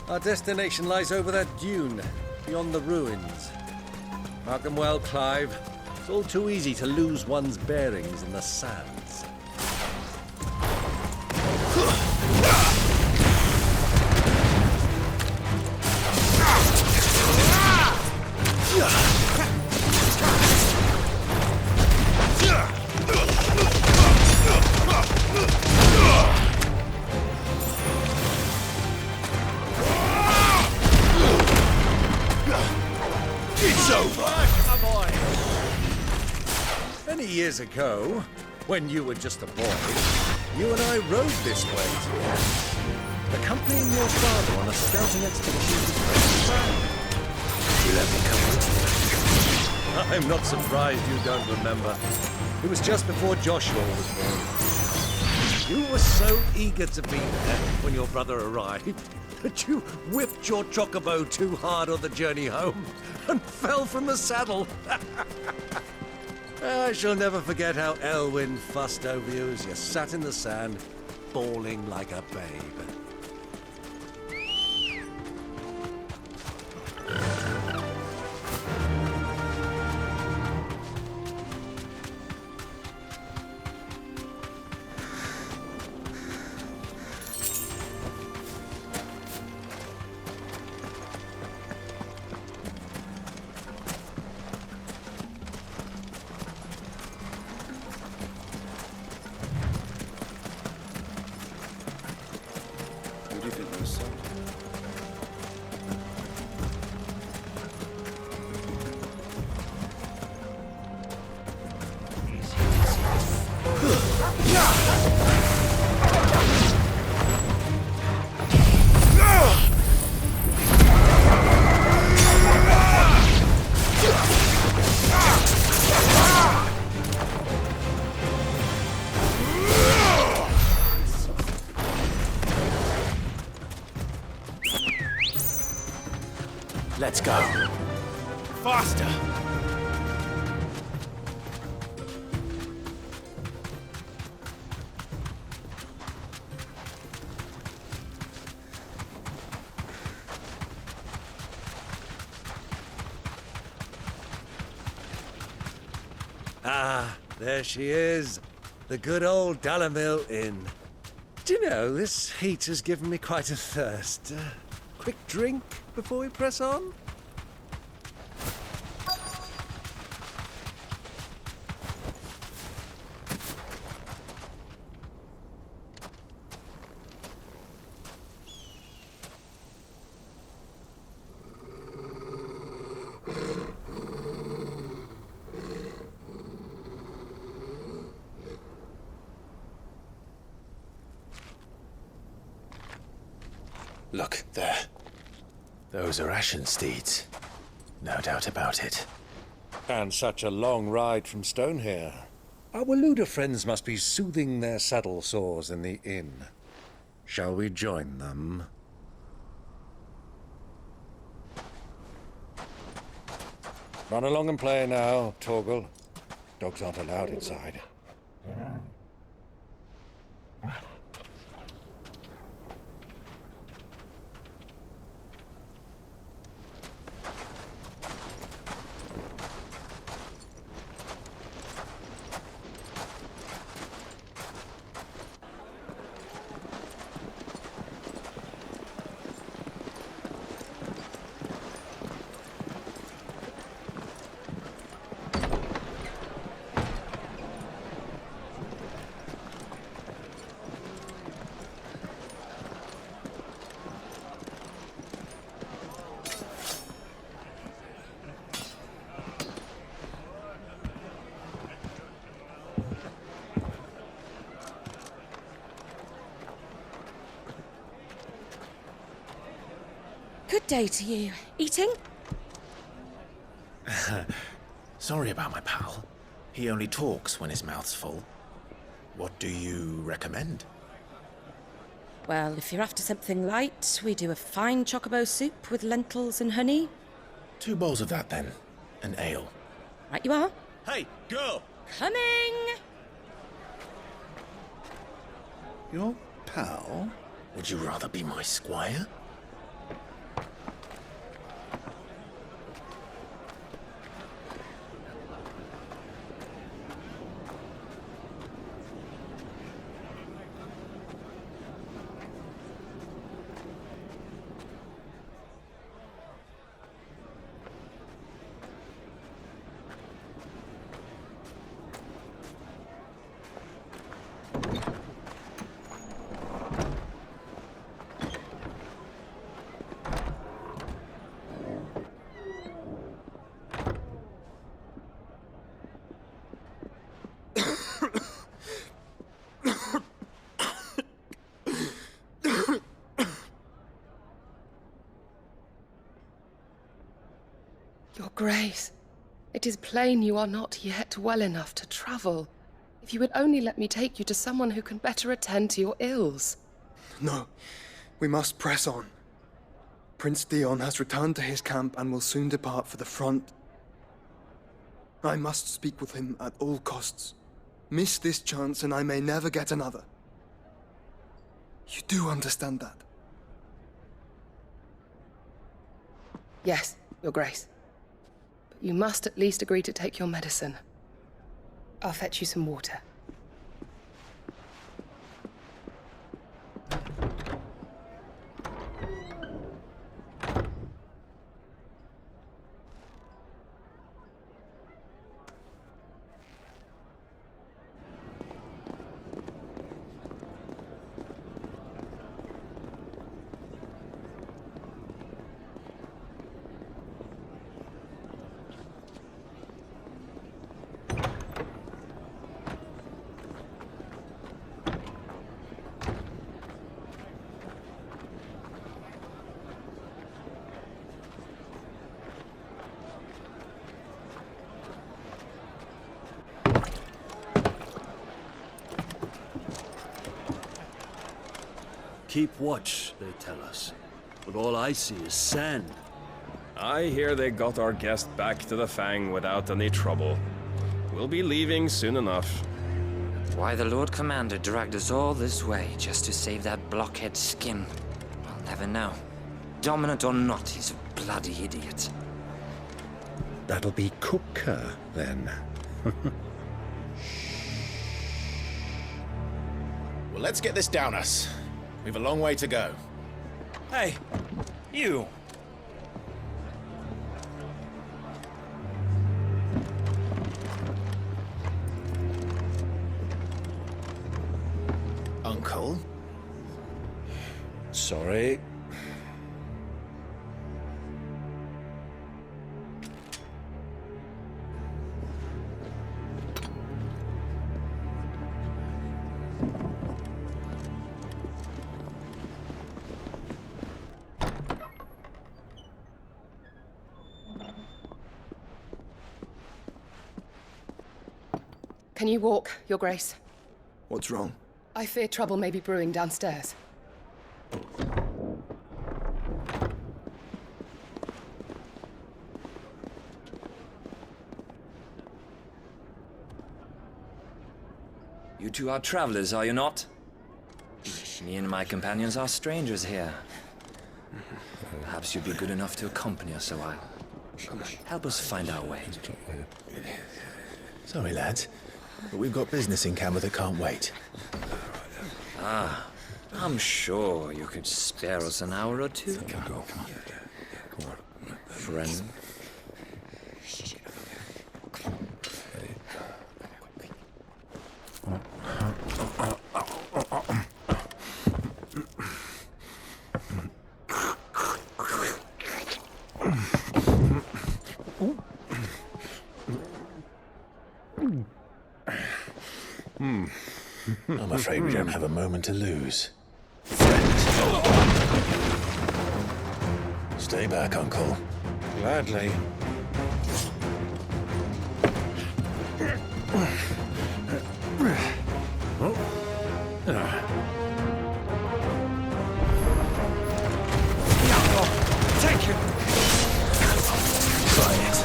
Our destination lies over that dune, beyond the ruins. Mark them well, Clive. It's all too easy to lose one's bearings in the sands. It's over! My boy! Many years ago, when you were just a boy, you and I rode this way together, accompanying your father on a scouting expedition to France. You let me come with you. I'm not surprised you don't remember. It was just before Joshua was born. You were so eager to be there when your brother arrived that you whipped your chocobo too hard on the journey home and fell from the saddle. I shall never forget how Elwyn fussed over you as you sat in the sand, bawling like a babe. Let's go. Faster! Ah, there she is. The good old Dalimil Inn. Do you know, this heat has given me quite a thirst. Quick drink before we press on? Look, there. Those are ashen steeds. No doubt about it. And such a long ride from Stone here. Our Waluda friends must be soothing their saddle sores in the inn. Shall we join them? Run along and play now, Torgal. Dogs aren't allowed inside. Good day to you. Eating? Sorry about my pal. He only talks when his mouth's full. What do you recommend? Well, if you're after something light, we do a fine chocobo soup with lentils and honey. 2 bowls of that, then. An ale. Right you are. Hey, girl! Coming! Your pal? Would you rather be my squire? Grace, it is plain you are not yet well enough to travel. If you would only let me take you to someone who can better attend to your ills. No, we must press on. Prince Dion has returned to his camp and will soon depart for the front. I must speak with him at all costs. Miss this chance and I may never get another. You do understand that? Yes, Your Grace. But you must at least agree to take your medicine. I'll fetch you some water. Keep watch, they tell us. But all I see is sand. I hear they got our guest back to the Fang without any trouble. We'll be leaving soon enough. Why the Lord Commander dragged us all this way just to save that blockhead skin, I'll never know. Dominant or not, he's a bloody idiot. That'll be Cooker, then. Well, let's get this down us. We've a long way to go. Hey, you! Uncle? Sorry. Can you walk, Your Grace? What's wrong? I fear trouble may be brewing downstairs. You two are travelers, are you not? Me and my companions are strangers here. Perhaps you'd be good enough to accompany us a while. Help us find our way. Sorry, lads, but we've got business in camera that can't wait. I'm sure you could spare us an hour or two. Come on. Friend. I'm afraid we don't have a moment to lose. Stay back, Uncle. Gladly. Take it! Try it.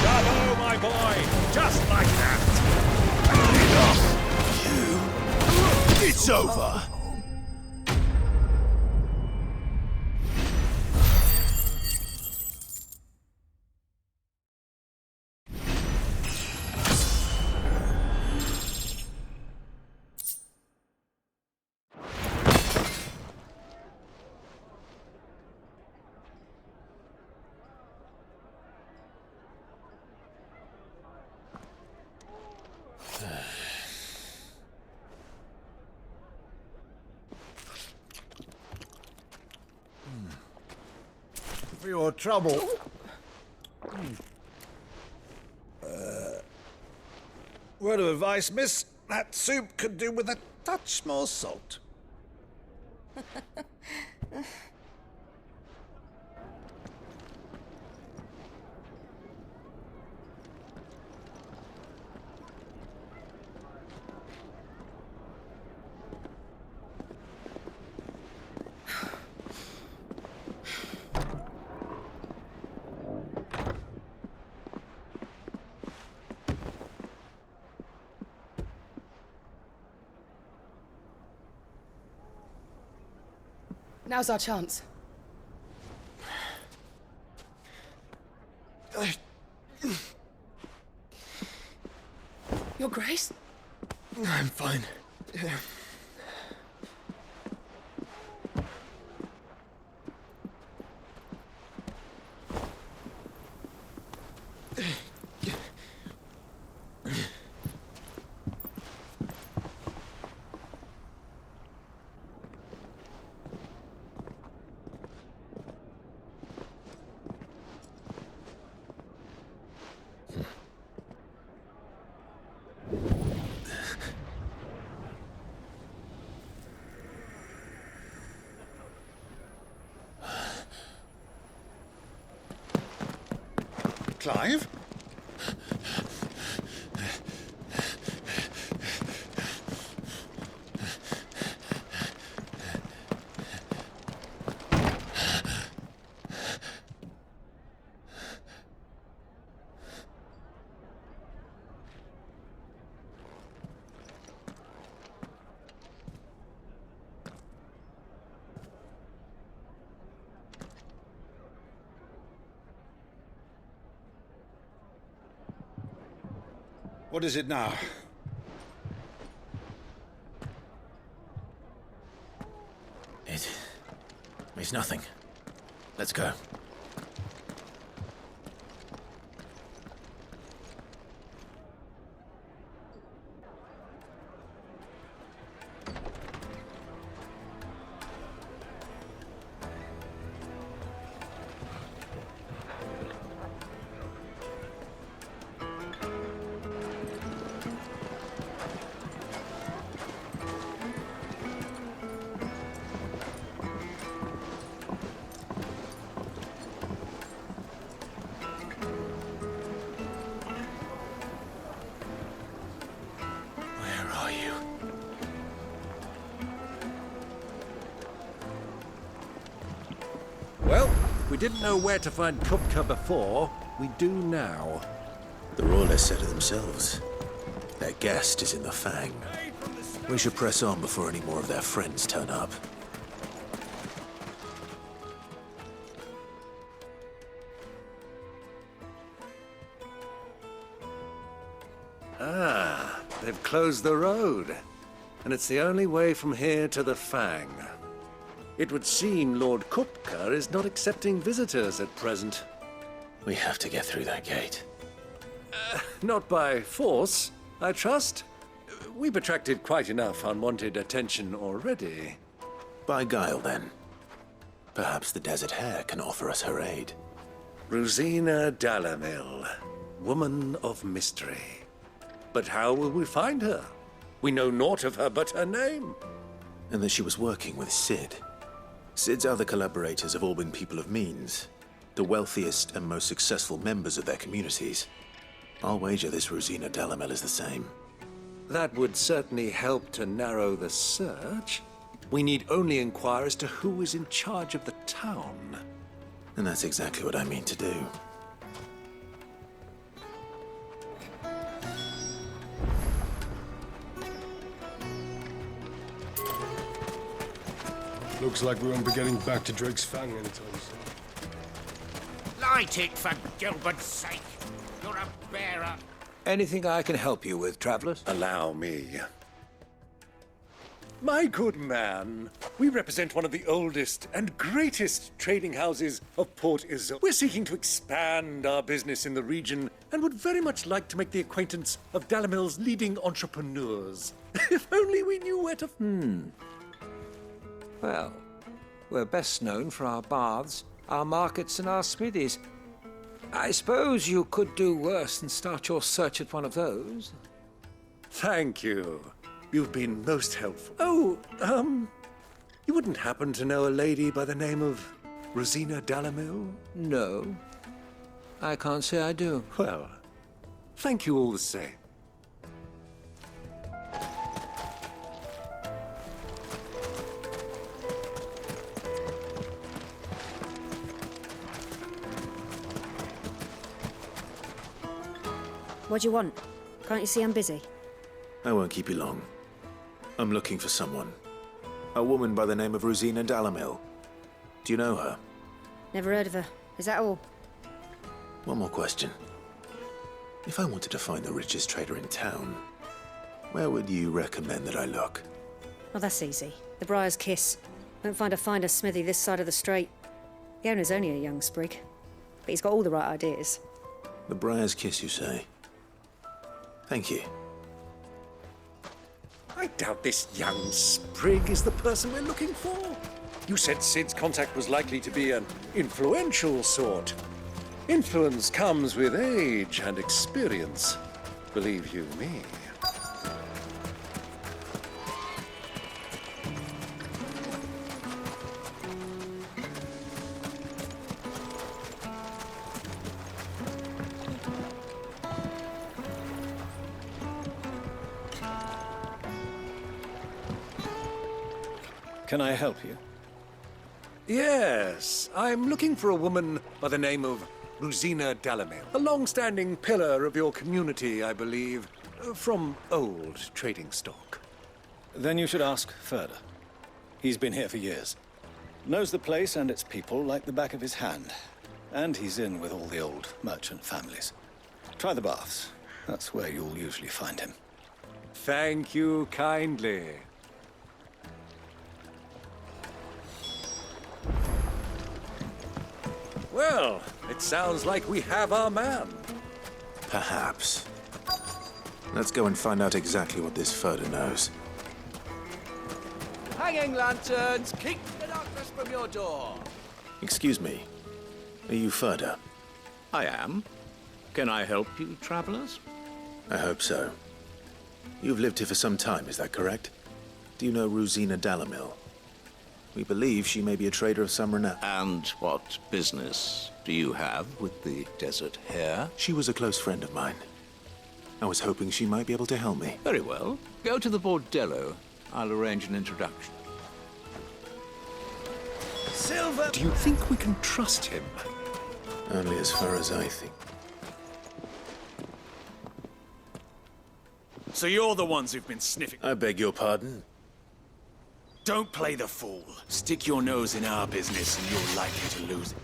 Bravo, my boy! Just like that! It's over! for your trouble. Word of advice, miss. That soup could do with a touch more salt. Now's our chance. Your Grace? I'm fine. Clive? What is it now? It's nothing. Let's go. Well, we didn't know where to find Kupka before. We do now. The Royalists said it themselves. Their guest is in the Fang. We should press on before any more of their friends turn up. Ah, they've closed the road. And it's the only way from here to the Fang. It would seem Lord Kupka is not accepting visitors at present. We have to get through that gate. Not by force, I trust. We've attracted quite enough unwanted attention already. By guile, then. Perhaps the Desert Hare can offer us her aid. Rosina Dalimil, woman of mystery. But how will we find her? We know naught of her but her name. And that she was working with Sid. Sid's other collaborators have all been people of means, the wealthiest and most successful members of their communities. I'll wager this Rosina Dalimil is the same. That would certainly help to narrow the search. We need only inquire as to who is in charge of the town. And that's exactly what I mean to do. Looks like we won't be getting back to Drake's Fang anytime soon. Light it, for Gilbert's sake! You're a bearer! Anything I can help you with, travelers? Allow me. My good man, we represent one of the oldest and greatest trading houses of Port Izzard. We're seeking to expand our business in the region and would very much like to make the acquaintance of Dalimil's leading entrepreneurs. If only we knew where to... Well, we're best known for our baths our markets and our smithies. I suppose you could do worse than start your search at one of those. Thank you. You've been most helpful. Oh, you wouldn't happen to know a lady by the name of Rosina Dalimil? No, I can't say I do. Well, thank you all the same. What do you want? Can't you see I'm busy? I won't keep you long. I'm looking for someone. A woman by the name of Rosina Dalimil. Do you know her? Never heard of her. Is that all? One more question. If I wanted to find the richest trader in town, where would you recommend that I look? Oh, that's easy. The Briar's Kiss. Won't find a finer smithy this side of the strait. The owner's only a young sprig, but he's got all the right ideas. The Briar's Kiss, you say? Thank you. I doubt this young sprig is the person we're looking for. You said Sid's contact was likely to be an influential sort. Influence comes with age and experience, believe you me. Can I help you? Yes, I'm looking for a woman by the name of Rosina Dalimil, a long-standing pillar of your community, I believe, from old trading stock. Then you should ask Furder. He's been here for years. Knows the place and its people like the back of his hand. And he's in with all the old merchant families. Try the baths. That's where you'll usually find him. Thank you kindly. Well, it sounds like we have our man. Perhaps. Let's go and find out exactly what this Furder knows. Hanging lanterns, keep the darkness from your door. Excuse me. Are you Furder? I am. Can I help you, travelers? I hope so. You've lived here for some time, is that correct? Do you know Rosina Dalimil? We believe she may be a trader of some renown. And what business do you have with the desert hare? She was a close friend of mine. I was hoping she might be able to help me. Very well. Go to the bordello. I'll arrange an introduction. Silver! Do you think we can trust him? Only as far as I think. So you're the ones who've been sniffing. I beg your pardon? Don't play the fool. Stick your nose in our business and you're likely to lose it.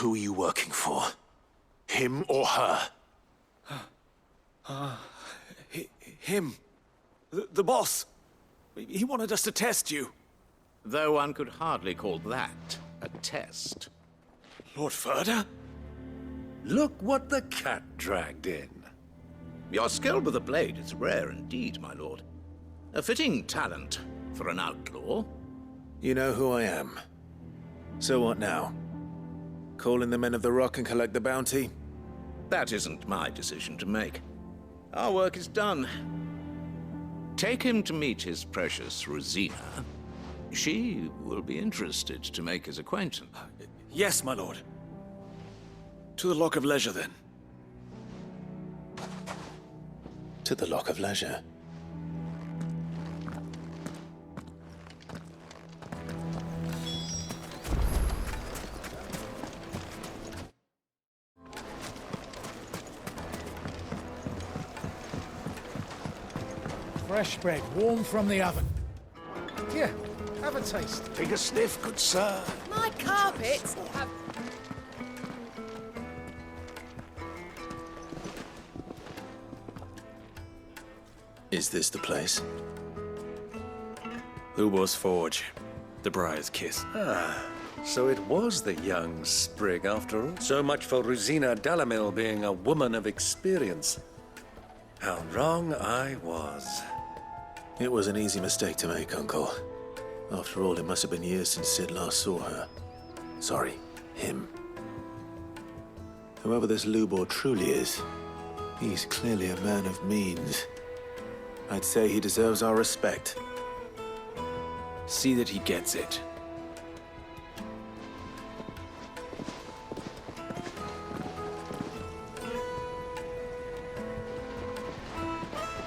Who are you working for? Him or her? Him. The boss. He wanted us to test you. Though one could hardly call that a test. Lord Furder? Look what the cat dragged in. Your skill with the blade is rare indeed, my lord. A fitting talent for an outlaw. You know who I am. So what now? Call in the Men of the Rock and collect the bounty? That isn't my decision to make. Our work is done. Take him to meet his precious Rosina. She will be interested to make his acquaintance. Yes, my lord. To the Lock of Leisure, then. To the Lock of Leisure. Fresh bread, warm from the oven. Here, have a taste. Take a sniff, good sir. My carpets have... Is this the place? Lubor's Forge. The Briar's Kiss. So it was the young sprig after all. So much for Rosina Dalimil being a woman of experience. How wrong I was. It was an easy mistake to make, Uncle. After all, it must have been years since Sid last saw her. Sorry, him. Whoever this Lubor truly is, he's clearly a man of means. I'd say he deserves our respect. See that he gets it.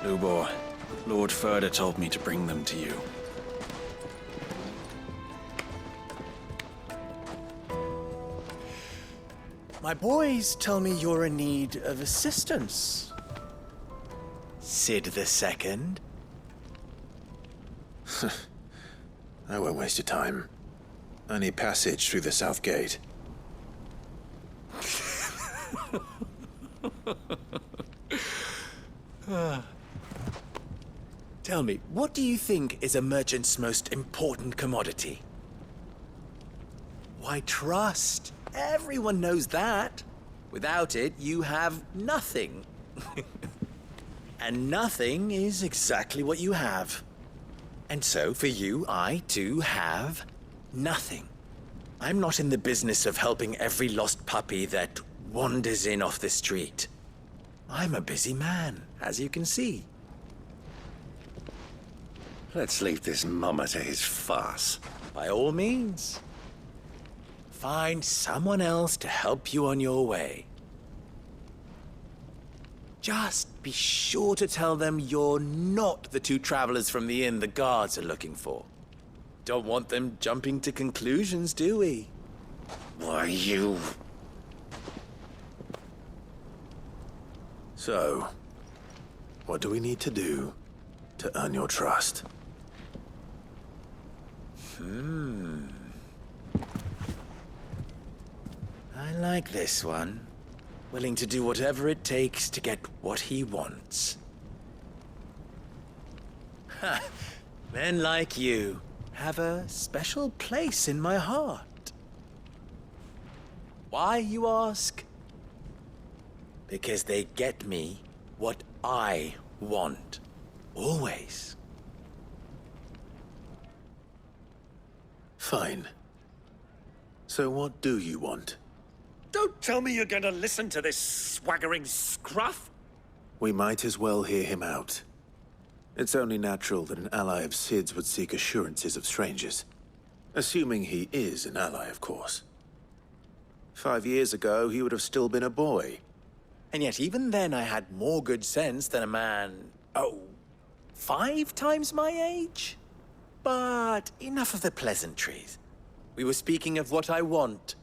Lubor, Lord Furder told me to bring them to you. My boys tell me you're in need of assistance. Sid the Second. I won't waste your time. I need passage through the south gate. Tell me, what do you think is a merchant's most important commodity? Why, trust. Everyone knows that. Without it, you have nothing. And nothing is exactly what you have. And so, for you, I too have nothing. I'm not in the business of helping every lost puppy that wanders in off the street. I'm a busy man, as you can see. Let's leave this mummer to his farce. By all means. Find someone else to help you on your way. Just be sure to tell them you're not the two travelers from the inn the guards are looking for. Don't want them jumping to conclusions, do we? Why, you... So, what do we need to do to earn your trust? I like this one. Willing to do whatever it takes to get what he wants. Ha! Men like you have a special place in my heart. Why, you ask? Because they get me what I want. Always. Fine. So what do you want? Don't tell me you're going to listen to this swaggering scruff. We might as well hear him out. It's only natural that an ally of Sid's would seek assurances of strangers. Assuming he is an ally, of course. 5 years ago, he would have still been a boy. And yet even then I had more good sense than a man, 5 times my age? But enough of the pleasantries. We were speaking of what I want.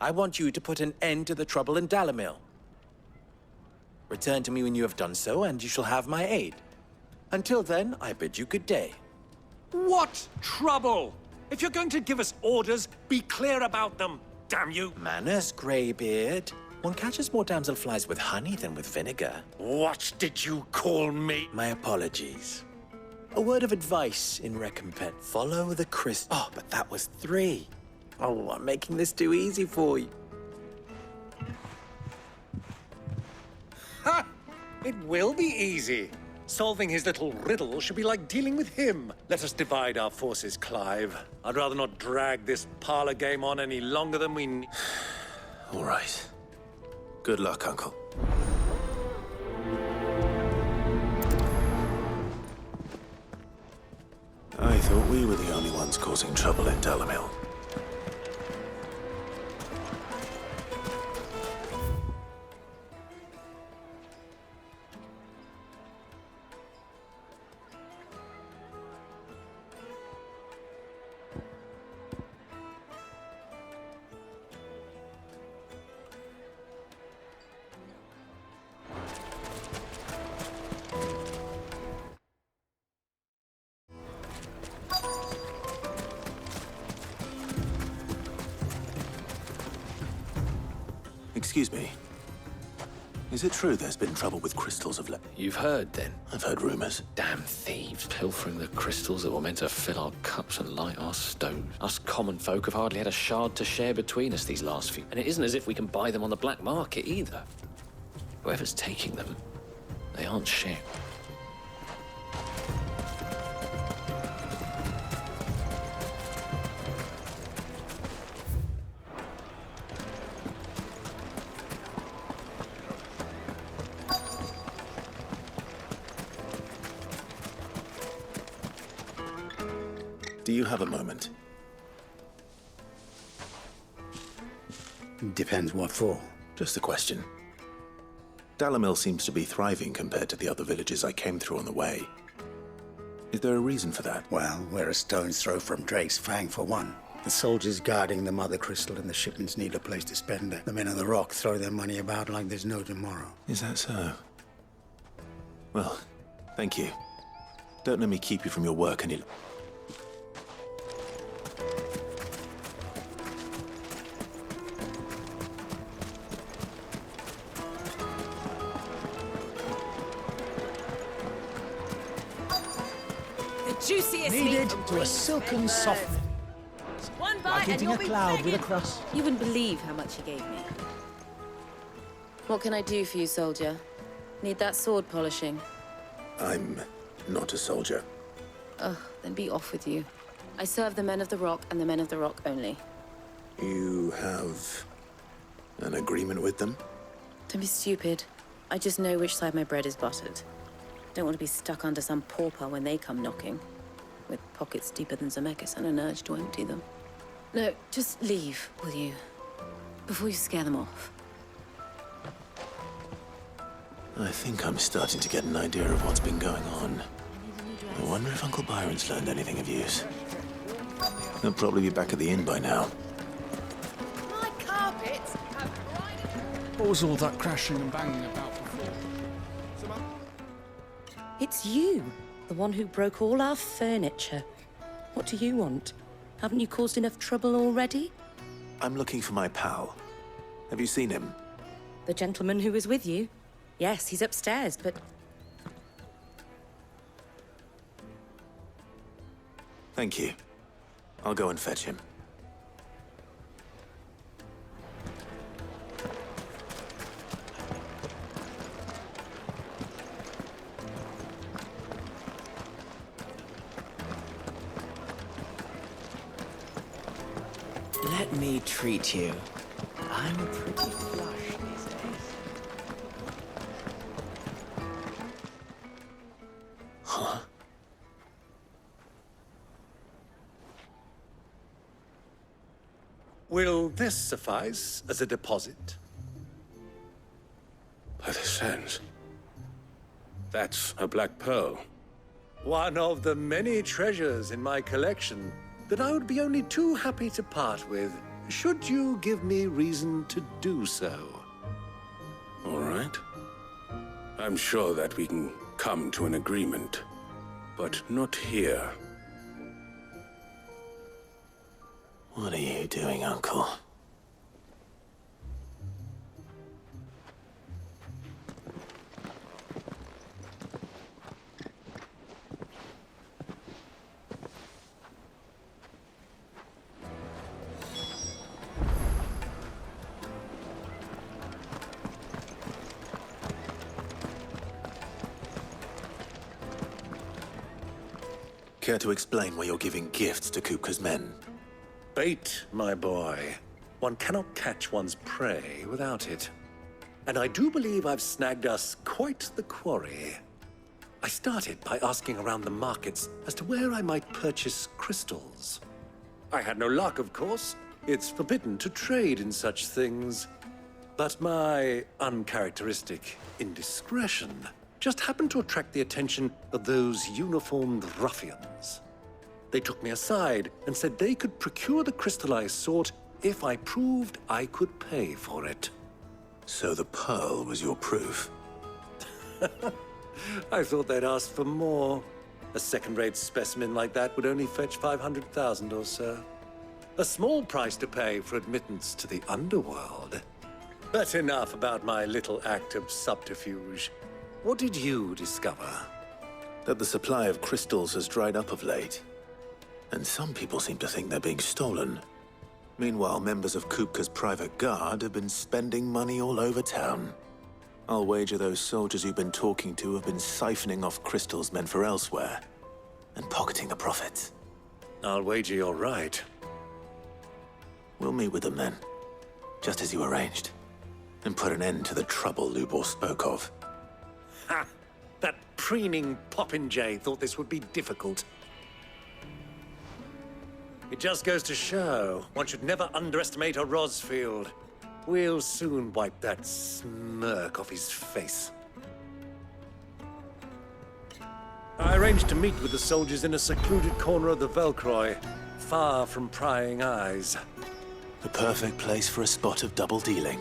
I want you to put an end to the trouble in Dalimil. Return to me when you have done so, and you shall have my aid. Until then, I bid you good day. What trouble? If you're going to give us orders, be clear about them, damn you! Manners, Greybeard. One catches more damselflies with honey than with vinegar. What did you call me? My apologies. A word of advice in recompense. Follow the Christ... Oh, but that was 3. Oh, I'm making this too easy for you. Ha! It will be easy. Solving his little riddle should be like dealing with him. Let us divide our forces, Clive. I'd rather not drag this parlor game on any longer than we need. All right. Good luck, Uncle. I thought we were the only ones causing trouble in Dalimil. Excuse me. Is it true there's been trouble with crystals of You've heard, then? I've heard rumors. Damn thieves pilfering the crystals that were meant to fill our cups and light our stoves. Us common folk have hardly had a shard to share between us these last few, and it isn't as if we can buy them on the black market either. Whoever's taking them, they aren't sharing. Do you have a moment? Depends what for. Just a question. Dalimil seems to be thriving compared to the other villages I came through on the way. Is there a reason for that? Well, we're a stone's throw from Drake's Fang, for one. The soldiers guarding the Mother Crystal and the shipments need a place to spend it. The men of the Rock throw their money about like there's no tomorrow. Is that so? Well, thank you. Don't let me keep you from your work any... Juiciest Needed meat. to a silken softening. One bite Like and eating you'll a be cloud with a begging. crust. You wouldn't believe how much he gave me. What can I do for you, soldier? Need that sword polishing? I'm not a soldier. Ugh, then be off with you. I serve the men of the Rock and the men of the Rock only. You have an agreement with them? Don't be stupid. I just know which side my bread is buttered. Don't want to be stuck under some pauper when they come knocking. With pockets deeper than Zemeckis and an urge to empty them. No, just leave, will you? Before you scare them off. I think I'm starting to get an idea of what's been going on. I wonder if Uncle Byron's learned anything of use. He'll probably be back at the inn by now. My carpets have What was all that crashing and banging about before? It's you, the one who broke all our furniture. What do you want? Haven't you caused enough trouble already? I'm looking for my pal. Have you seen him? The gentleman who was with you? Yes, he's upstairs, but... Thank you. I'll go and fetch him. Let me treat you. I'm pretty flush these days. Huh? Will this suffice as a deposit? By the sands. That's a black pearl. One of the many treasures in my collection that I would be only too happy to part with, should you give me reason to do so. All right. I'm sure that we can come to an agreement, but not here. What are you doing, Uncle? care to explain why you're giving gifts to Kupka's men? Bait, my boy. One cannot catch one's prey without it. And I do believe I've snagged us quite the quarry. I started by asking around the markets as to where I might purchase crystals. I had no luck, of course. It's forbidden to trade in such things. But my uncharacteristic indiscretion just happened to attract the attention of those uniformed ruffians. They took me aside and said they could procure the crystal I sought if I proved I could pay for it. So the pearl was your proof? I thought they'd ask for more. A second-rate specimen like that would only fetch 500,000 or so. A small price to pay for admittance to the underworld. But enough about my little act of subterfuge. What did you discover? That the supply of crystals has dried up of late. And some people seem to think they're being stolen. Meanwhile, members of Kupka's private guard have been spending money all over town. I'll wager those soldiers you've been talking to have been siphoning off crystals meant for elsewhere, and pocketing the profits. I'll wager you're right. We'll meet with them then, just as you arranged, and put an end to the trouble Lubor spoke of. Ha! That preening popinjay thought this would be difficult. It just goes to show, one should never underestimate a Rosfield. We'll soon wipe that smirk off his face. I arranged to meet with the soldiers in a secluded corner of the Velcroy, far from prying eyes. The perfect place for a spot of double dealing.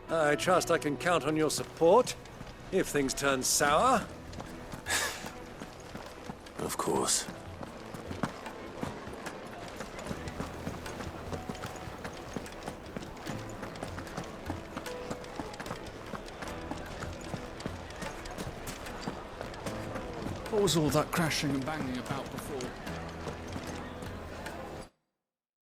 I trust I can count on your support, if things turn sour. Of course. What was all that crashing and banging about before?